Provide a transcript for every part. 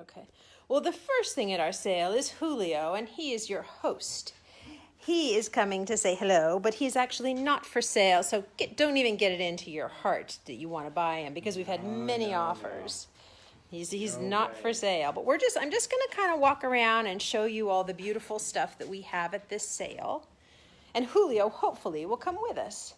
Okay. Well, the first thing at our sale is Julio, and he is your host. He is coming to say hello, but he's actually not for sale, so don't even get it into your heart that you want to buy him, because we've had many offers. He's not for sale, but I'm just going to kind of walk around and show you all the beautiful stuff that we have at this sale. And Julio, hopefully, will come with us.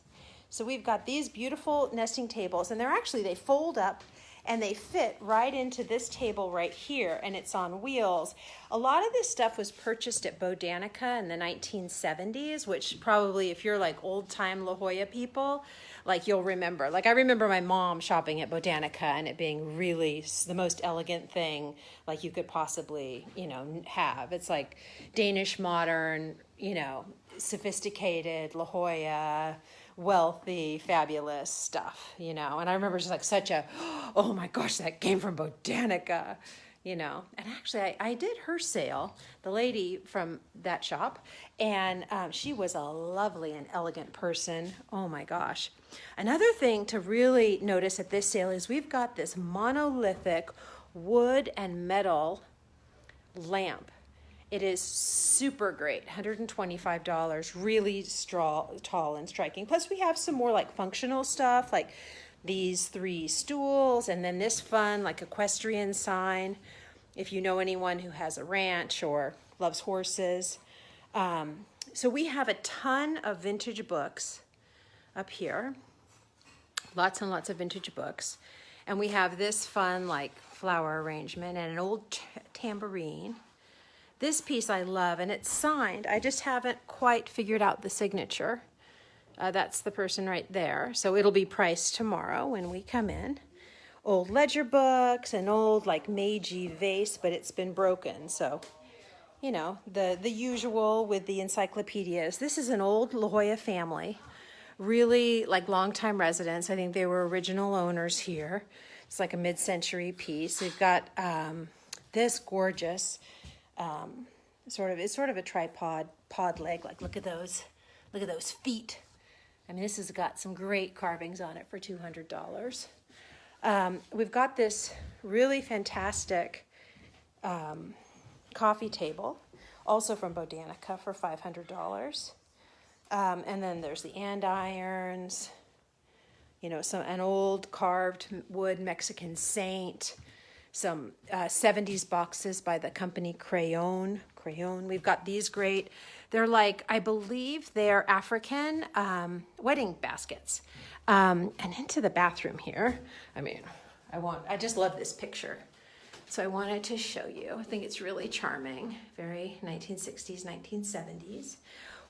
So we've got these beautiful nesting tables, and they fold up and they fit right into this table right here, and it's on wheels. A lot of this stuff was purchased at Bo Danica in the 1970s, which probably, if you're like old-time La Jolla people, like you'll remember. Like I remember my mom shopping at Bo Danica and it being really the most elegant thing like you could possibly, have. It's like Danish modern, sophisticated La Jolla, wealthy, fabulous stuff, and I remember just like oh my gosh, that came from Bo Danica, and actually I did her sale, the lady from that shop, and she was a lovely and elegant person. Oh my gosh. Another thing to really notice at this sale is we've got this monolithic wood and metal lamp. It is super great, $125, really tall and striking. Plus we have some more like functional stuff, like these 3 stools, and then this fun like equestrian sign, if you know anyone who has a ranch or loves horses. So we have a ton of vintage books up here, lots and lots of vintage books. And we have this fun like flower arrangement and an old tambourine. This piece I love, and it's signed. I just haven't quite figured out the signature. That's the person right there. So it'll be priced tomorrow when we come in. Old ledger books, an old like Meiji vase, but it's been broken. So, the usual with the encyclopedias. This is an old La Jolla family, really like longtime residents. I think they were original owners here. It's like a mid-century piece. We've got this gorgeous it's sort of a tripod pod leg. Like look at those feet. I mean, this has got some great carvings on it for $200. We've got this really fantastic coffee table, also from Bo Danica, for $500. And then there's the andirons, an old carved wood Mexican saint, some 70s boxes by the company Crayon. We've got these great, they're like, I believe they're African wedding baskets. And into the bathroom here, I just love this picture. So I wanted to show you. I think it's really charming, very 1960s, 1970s.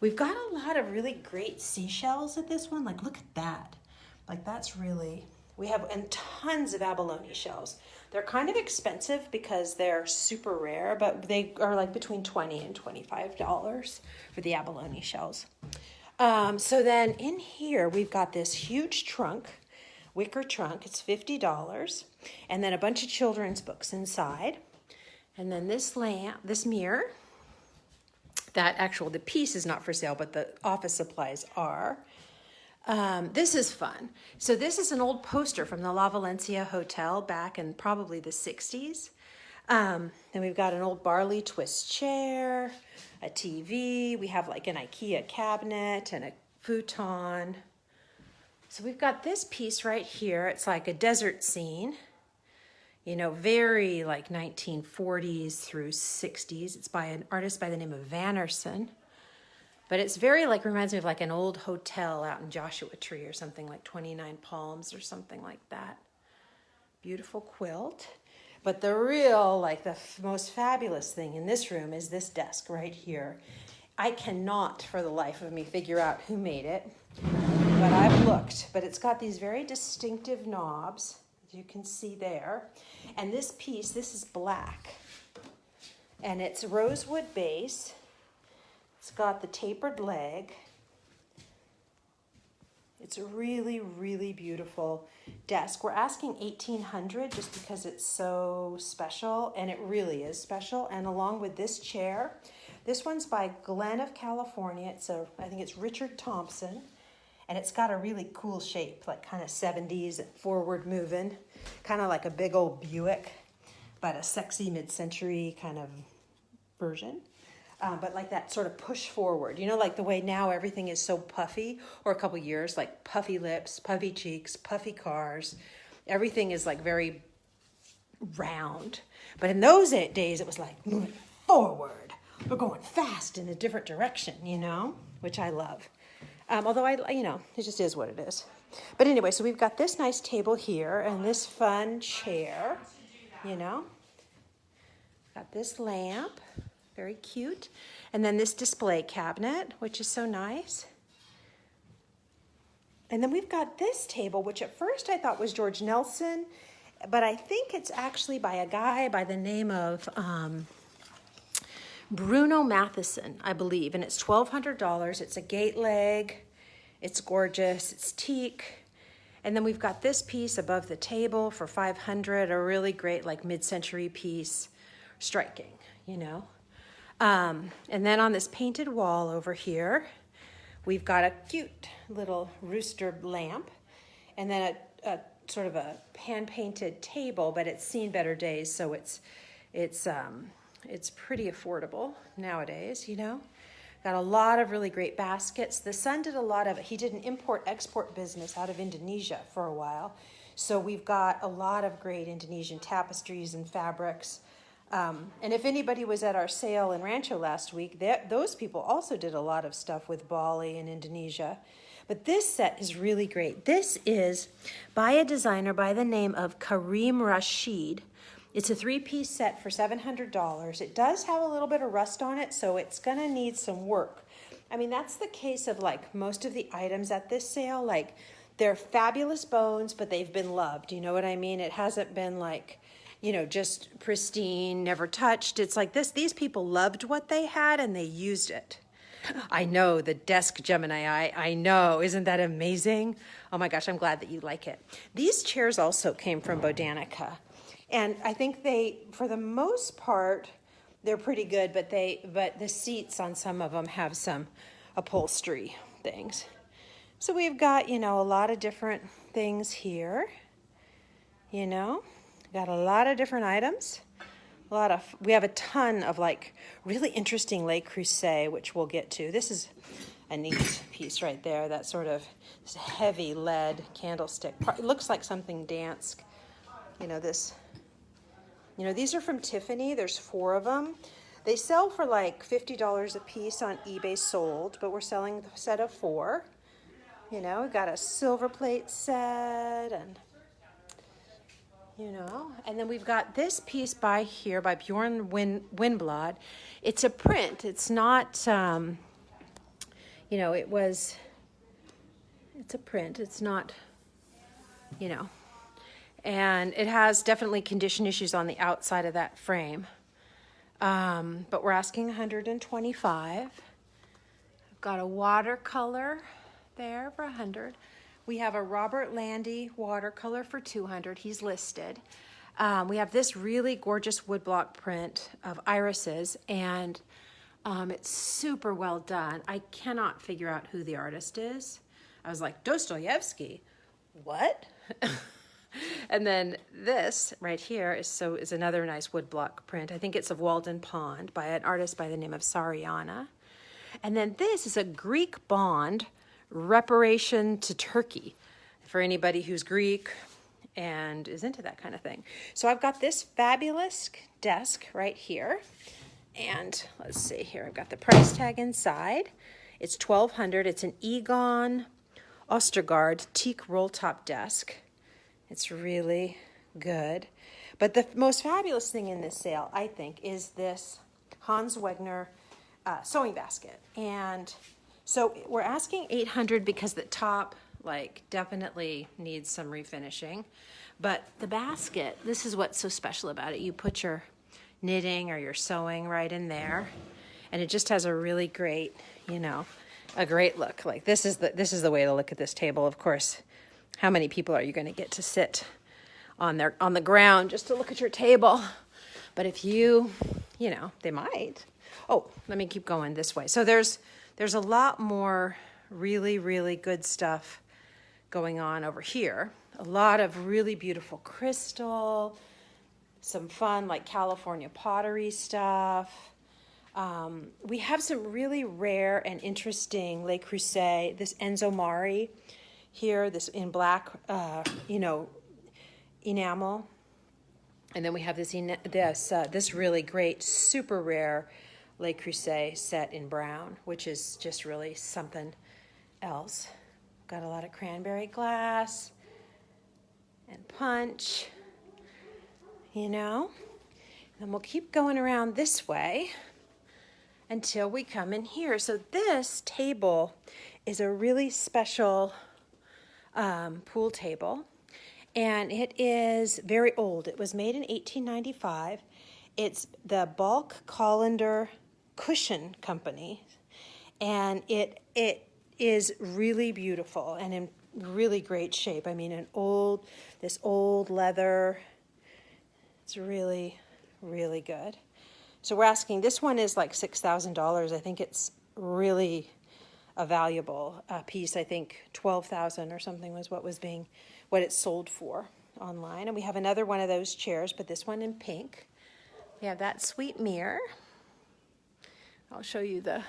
We've got a lot of really great seashells at this one. Like, look at that. Like, that's really, and tons of abalone shells. They're kind of expensive because they're super rare, but they are like between $20 and $25 for the abalone shells. So then in here, we've got this huge trunk, wicker trunk. It's $50. And then a bunch of children's books inside. And then this mirror, the piece is not for sale, but the office supplies are. This is fun. So this is an old poster from the La Valencia Hotel back in probably the 60s. And we've got an old barley twist chair, a TV. We have like an IKEA cabinet and a futon. So we've got this piece right here. It's like a desert scene, very like 1940s through 60s. It's by an artist by the name of Vannerson. But it's very reminds me of like an old hotel out in Joshua Tree or something, like 29 Palms or something like that. Beautiful quilt. But the real, the most fabulous thing in this room is this desk right here. I cannot for the life of me figure out who made it, but I've looked. But it's got these very distinctive knobs, as you can see there. And this piece, this is black. And it's rosewood base. It's got the tapered leg. It's a really, really beautiful desk. We're asking $1,800 just because it's so special, and it really is special. And along with this chair, this one's by Glen of California. I think it's Richard Thompson, and it's got a really cool shape, like kind of 70s and forward moving, kind of like a big old Buick. but a sexy mid-century kind of version. But like that sort of push forward, you know, like the way now everything is so puffy, or a couple years, like puffy lips, puffy cheeks, puffy cars. Everything is like very round. But in those days, it was like moving forward. We're going fast in a different direction, you know, which I love. Although you know, it just is what it is. But anyway, so we've got this nice table here and this fun chair, you know. Got this lamp. Very cute. And then this display cabinet, which is so nice. And then we've got this table, which at first I thought was George Nelson, but I think it's actually by a guy by the name of Bruno Matheson, I believe. And it's $1,200. It's a gate leg. It's gorgeous. It's teak. And then we've got this piece above the table for $500, a really great like mid-century piece. Striking, you know. And then on this painted wall over here, we've got a cute little rooster lamp, and then a sort of a hand-painted table, but it's seen better days, so it's pretty affordable nowadays, you know. Got a lot of really great baskets. The son did he did an import-export business out of Indonesia for a while, so we've got a lot of great Indonesian tapestries and fabrics. And if anybody was at our sale in Rancho last week, those people also did a lot of stuff with Bali and Indonesia. But this set is really great. This is by a designer by the name of Karim Rashid. It's a 3-piece set for $700. It does have a little bit of rust on it, so it's going to need some work. I mean, that's the case of like most of the items at this sale. Like, they're fabulous bones, but they've been loved. You know what I mean? It hasn't been like, you know, just pristine, never touched. It's like this. These people loved what they had and they used it. I know, the desk Gemini, I know. Isn't that amazing? Oh my gosh, I'm glad that you like it. These chairs also came from Bo Danica. And I think for the most part, they're pretty good, but the seats on some of them have some upholstery things. So we've got, you know, a lot of different things here, you know. Got a lot of different items. We have a ton of like really interesting Le Creuset, which we'll get to. This is a neat piece right there. That sort of this heavy lead candlestick. It looks like something Dansk. You know, this. You know, these are from Tiffany. There's 4 of them. They sell for like $50 a piece on eBay sold, but we're selling the set of 4. You know, we've got a silver plate set and, you know, and then we've got this piece by Bjorn Windblad. It's a print. It's not, you know, it's a print. It's not, you know, and it has definitely condition issues on the outside of that frame. But we're asking $125. I've got a watercolor there for $100. We have a Robert Landy watercolor for $200. He's listed. We have this really gorgeous woodblock print of irises, and it's super well done. I cannot figure out who the artist is. I was like, Dostoevsky, what? And then this right here is another nice woodblock print. I think it's of Walden Pond by an artist by the name of Sariana. And then this is a Greek bond reparation to Turkey for anybody who's Greek and is into that kind of thing. So I've got this fabulous desk right here. And let's see here. I've got the price tag inside. It's $1,200. It's an Egon Ostergaard teak roll top desk. It's really good. But the most fabulous thing in this sale, I think, is this Hans Wagner sewing basket. And so we're asking $800 because the top, like, definitely needs some refinishing. But the basket, this is what's so special about it. You put your knitting or your sewing right in there, and it just has a really great, you know, a great look. Like, this is the way to look at this table. Of course, how many people are you going to get to sit on the ground just to look at your table? But if you know, they might. Oh, let me keep going this way. So there's a lot more really, really good stuff going on over here. A lot of really beautiful crystal, some fun like California pottery stuff. We have some really rare and interesting Le Creuset, this Enzo Mari here, this in black, enamel. And then we have this really great, super rare Le Creuset set in brown, which is just really something else. Got a lot of cranberry glass and punch, And we'll keep going around this way until we come in here. So this table is a really special pool table, and it is very old. It was made in 1895. It's the Bulk Colander Cushion Company, and it is really beautiful and in really great shape. I mean, this old leather. It's really, really good. So we're asking, this one is like $6,000. I think it's really a valuable piece. I think $12,000 or something was what it sold for online. And we have another one of those chairs, but this one in pink. We have that sweet mirror. I'll show you the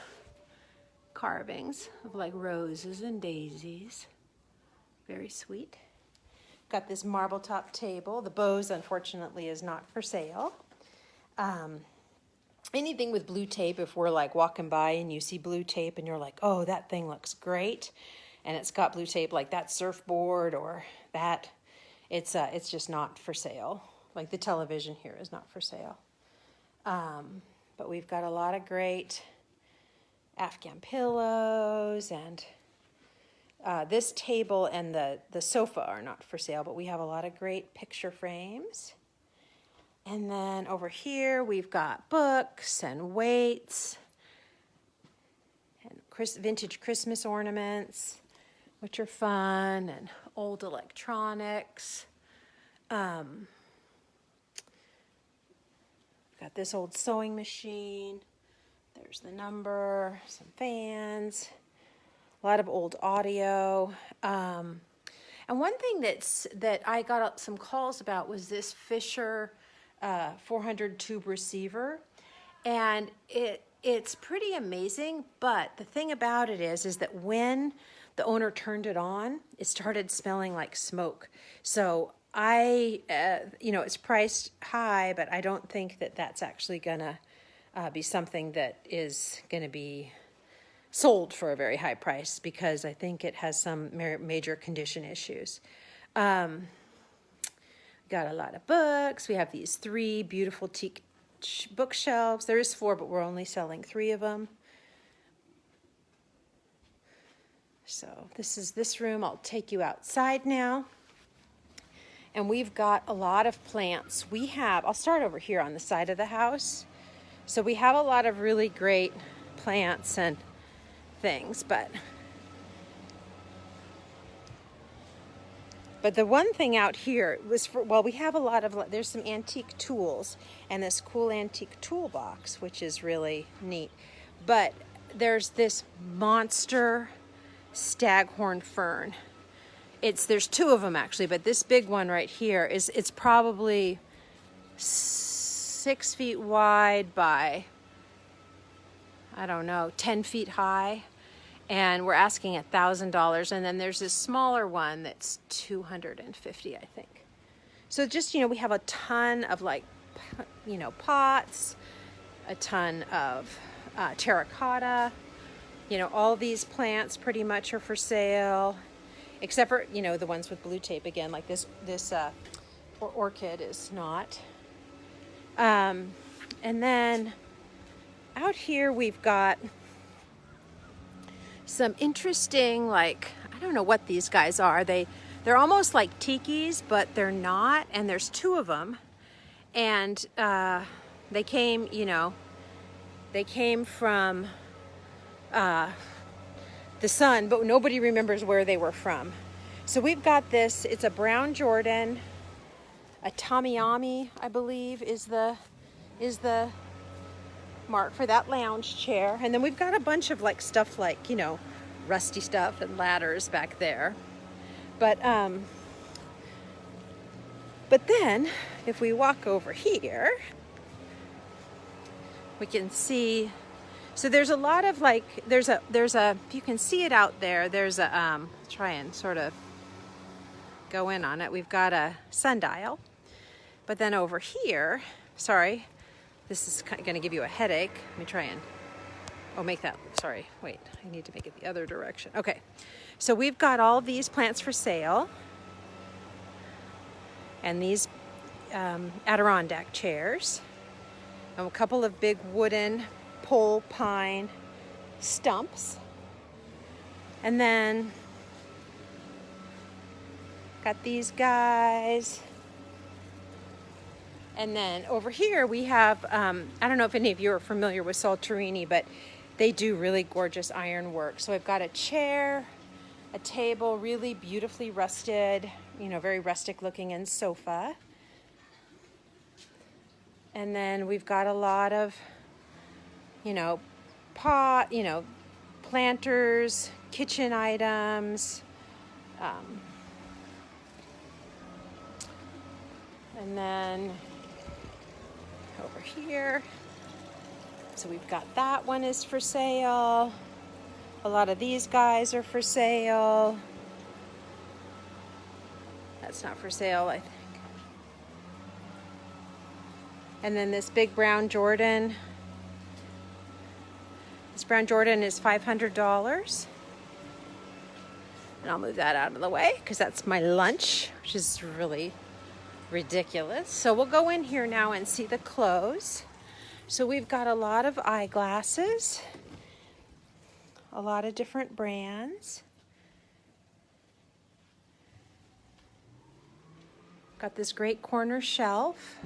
carvings of like roses and daisies. Very sweet. Got this marble top table. The Bose, unfortunately, is not for sale. Anything with blue tape, if we're like walking by and you see blue tape and you're like, oh, that thing looks great, and it's got blue tape like that surfboard or that, it's just not for sale. Like the television here is not for sale. But we've got a lot of great Afghan pillows, and this table and the sofa are not for sale, but we have a lot of great picture frames. And then over here we've got books and weights and vintage Christmas ornaments, which are fun, and old electronics. Got this old sewing machine. There's the number, some fans, a lot of old audio. And one thing that I got some calls about was this Fisher 400 tube receiver, and it's pretty amazing. But the thing about it is that when the owner turned it on, it started smelling like smoke. So it's priced high, but I don't think that that's actually gonna be something that is gonna be sold for a very high price, because I think it has some major condition issues. Got a lot of books. We have these 3 beautiful teak bookshelves. There is 4, but we're only selling 3 of them. So this is this room. I'll take you outside now. And we've got a lot of plants. I'll start over here on the side of the house. So we have a lot of really great plants and things, but the one thing out here was we have there's some antique tools and this cool antique toolbox, which is really neat. But there's this monster staghorn fern. There's 2 of them actually, but this big one right here it's probably 6 feet wide by, I don't know, 10 feet high. And we're asking $1,000. And then there's this smaller one that's $250, I think. So just, we have a ton of pots, a ton of terracotta. All these plants pretty much are for sale, except for, the ones with blue tape again, like this orchid is not. And then out here we've got some interesting, I don't know what these guys are. They're almost like tikis, but they're not. And there's 2 of them. And they came from the sun, but nobody remembers where they were from. So we've got this. It's a brown Jordan. A Tamiyami, I believe, is the mark for that lounge chair. And then we've got a bunch of stuff rusty stuff and ladders back there. But But then, if we walk over here, we can see, so there's a lot of like, there's a, if you can see it out there, there's a, try and sort of go in on it. We've got a sundial, but then over here, sorry, this is going to give you a headache. Let me try and, make that, sorry, wait, I need to make it the other direction. Okay, so we've got all these plants for sale, and these Adirondack chairs, and a couple of big wooden pole pine stumps, and then got these guys. And then over here we have, I don't know if any of you are familiar with Salterini, but they do really gorgeous ironwork. So I've got a chair, a table, really beautifully rusted, very rustic looking, and sofa. And then we've got a lot of, planters, kitchen items, and then over here, so we've got that one is for sale. A lot of these guys are for sale. That's not for sale, I think. And then this big brown Jordan. This brown Jordan is $500. And I'll move that out of the way because that's my lunch, which is really ridiculous. So we'll go in here now and see the clothes. So we've got a lot of eyeglasses, a lot of different brands. Got this great corner shelf,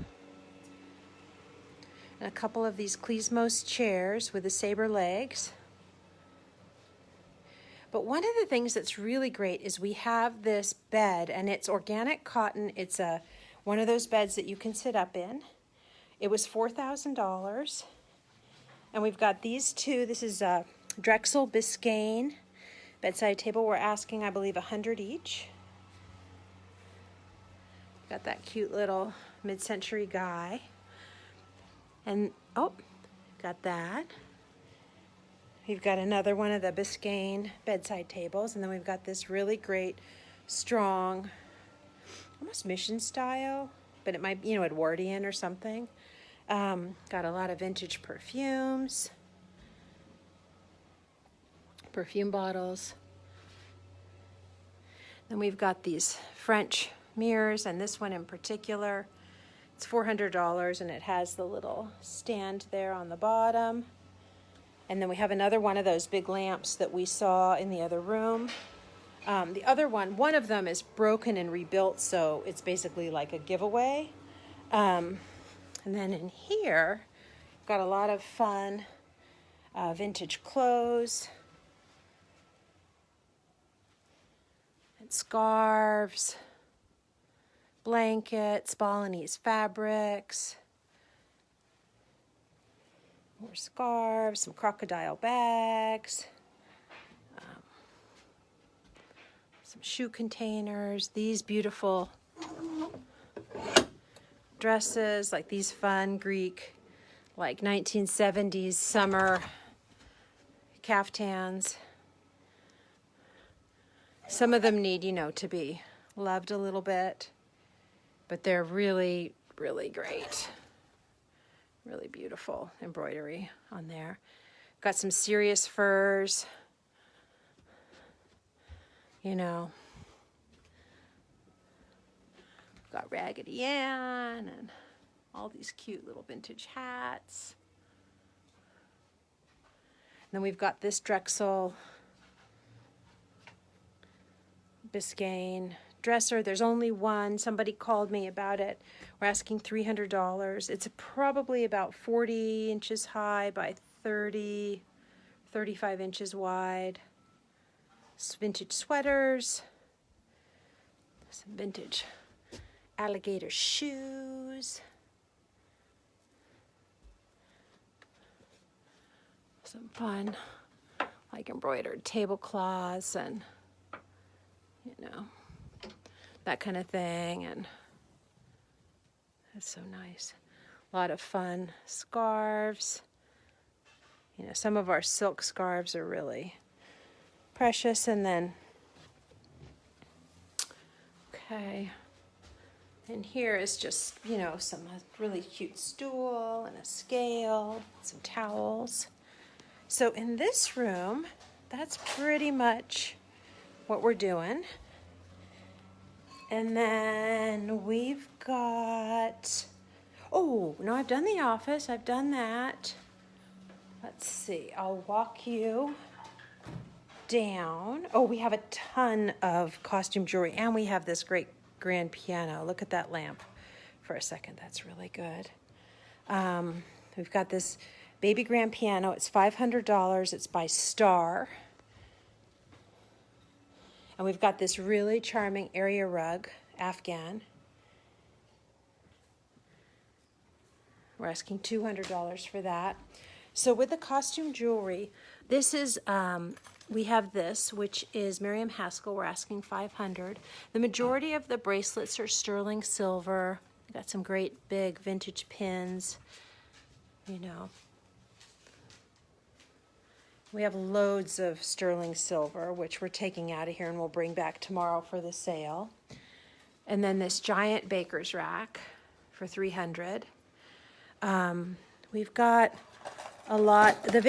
and a couple of these Klesmos chairs with the saber legs. But one of the things that's really great is we have this bed, and it's organic cotton. It's one of those beds that you can sit up in. It was $4,000. And we've got these two. This is Drexel Biscayne bedside table. We're asking, I believe, $100 each. Got that cute little mid-century guy. And, got that. We've got another one of the Biscayne bedside tables. And then we've got this really great, strong, almost mission style, but it might be, Edwardian or something. Got a lot of vintage perfumes, perfume bottles. Then we've got these French mirrors, and this one in particular, it's $400, and it has the little stand there on the bottom. And then we have another one of those big lamps that we saw in the other room. The other one of them is broken and rebuilt, so it's basically like a giveaway. And then in here, got a lot of fun vintage clothes and scarves, blankets, Balinese fabrics, more scarves, some crocodile bags, some shoe containers, these beautiful dresses, like these fun Greek, like 1970s summer caftans. Some of them need, to be loved a little bit, but they're really, really great. Really beautiful embroidery on there. Got some serious furs, Got Raggedy Ann and all these cute little vintage hats. And then we've got this Drexel Biscayne dresser. There's only one. Somebody called me about it. We're asking $300. It's probably about 40 inches high by 35 inches wide. Some vintage sweaters. Some vintage alligator shoes. Some fun, like embroidered tablecloths and, that kind of thing. And That's so nice. A lot of fun scarves. You know, some of our silk scarves are really precious. And then, okay. And here is just, you know, some really cute stool and a scale, some towels. So in this room, that's pretty much what we're doing. And then we've got, oh, no, I've done the office. I've done that. Let's see. I'll walk you down. Oh, we have a ton of costume jewelry, and we have this great grand piano. Look at that lamp for a second. That's really good. We've got this baby grand piano. It's $500. It's by Star. And we've got this really charming area rug, Afghan. We're asking $200 for that. So with the costume jewelry, this is, we have this, which is Miriam Haskell. We're asking $500. The majority of the bracelets are sterling silver. We've got some great big vintage pins, you know. We have loads of sterling silver, which we're taking out of here and we'll bring back tomorrow for the sale. And then this giant baker's rack for $300. We've got a lot. The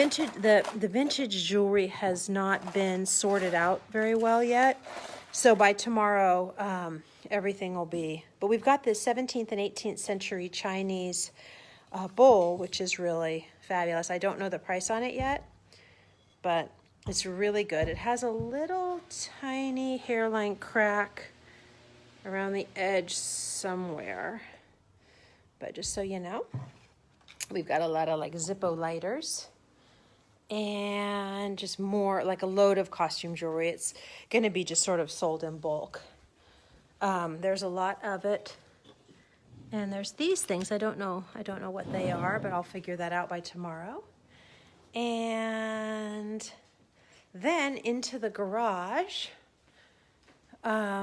vintage jewelry has not been sorted out very well yet. So by tomorrow, everything will be. But we've got this 17th and 18th century Chinese bowl, which is really fabulous. I don't know the price on it yet, but it's really good. It has a little tiny hairline crack around the edge somewhere. But just so you know, we've got a lot of like Zippo lighters and just more like a load of costume jewelry. It's going to be just sort of sold in bulk. There's a lot of it. And there's these things. I don't know what they are, but I'll figure that out by tomorrow. And then into the garage. Just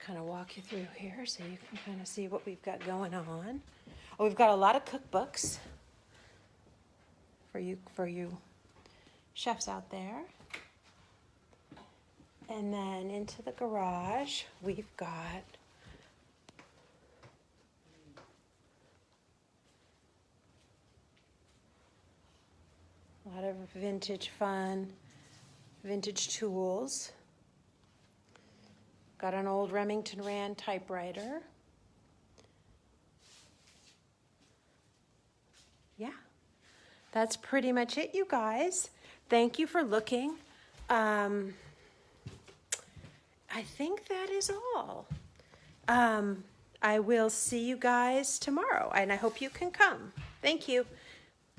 kind of walk you through here so you can kind of see what we've got going on. Oh, we've got a lot of cookbooks for you chefs out there. And then into the garage, we've got a lot of vintage fun, vintage tools. Got an old Remington Rand typewriter. Yeah, that's pretty much it, you guys. Thank you for looking. I think that is all. I will see you guys tomorrow, and I hope you can come. Thank you.